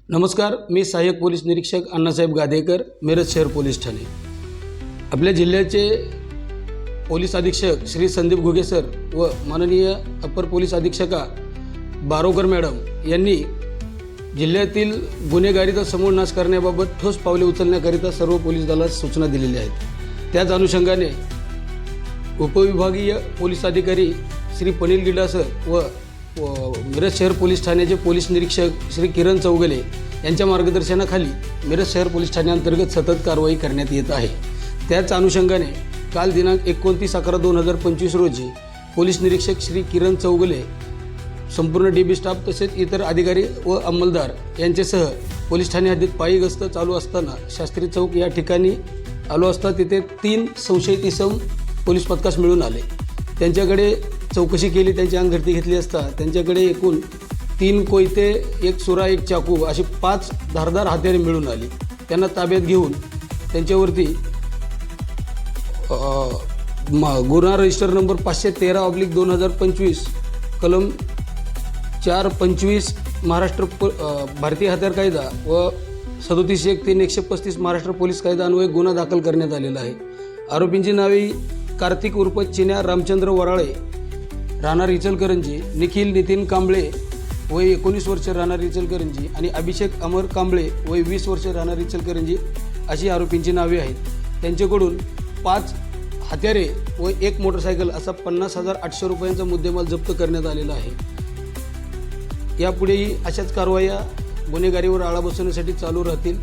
नमस्कार, मी सहाय्यक पोलीस निरीक्षक अण्णासाहेब गादेकर, मिरज शहर पोलीस ठाणे। आपल्या जिल्ह्याचे पोलीस अधीक्षक श्री संदीप घुगे सर व माननीय अपर पोलीस अधीक्षका बारोकर मॅडम यांनी जिल्ह्यातील गुन्हेगारीचा समूळ नाश करण्याबाबत ठोस पावले उचलण्याकरिता सर्व पोलीस दलास सूचना दिलेल्या आहेत। त्याच अनुषंगाने उपविभागीय पोलीस अधिकारी श्री पनील गिडा सर व मिरज शहर पोलीस ठाण्याचे पोलीस निरीक्षक श्री किरण चौगले यांच्या मार्गदर्शनाखाली मिरज शहर पोलीस ठाण्याअंतर्गत सतत कारवाई करण्यात येत आहे। त्याच अनुषंगाने काल दिनांक 29/11/2025 रोजी पोलीस निरीक्षक श्री किरण चौगले संपूर्ण डीबी स्टाफ तसेच इतर अधिकारी व अंमलदार यांच्यासह पोलीस ठाणे हद्दीत पायी गस्त चालू असताना शास्त्री चौक या ठिकाणी आलो असता तिथे 3 संशयित इसम पोलीस पथकास मिळून आले। त्यांच्याकडे चौकशी केली, त्यांची अंगठती घेतली असता त्यांच्याकडे एकूण 3 कोयते, 1 सुरा, 1 चाकू अशी 5 धारदार हत्यारे मिळून आली। त्यांना ताब्यात घेऊन त्यांच्यावरती गुन्हा रजिस्टर नंबर 513/2025 कलम 425 महाराष्ट्र भारतीय हत्यार कायदा व 37(1)(3)(135) महाराष्ट्र पोलीस कायदा अन्वये गुन्हा दाखल करण्यात आलेला आहे। आरोपींची नावे कार्तिक उर्फ चिन्या रामचंद्र वराळे राहणार इचलकरंजी, निखिल नितीन कांबळे वय 19 वर्ष राहणार इचलकरंजी आणि अभिषेक अमर कांबळे वय 20 वर्ष राहणार इचलकरंजी अशी आरोपींची नावे आहेत। त्यांच्याकडून 5 हत्यारे व 1 मोटरसायकल असा 50,800 रुपयांचा मुद्देमाल जप्त करण्यात आलेला आहे। यापुढेही अशाच कारवाया गुन्हेगारीवर आळा बसवण्यासाठी चालू राहतील।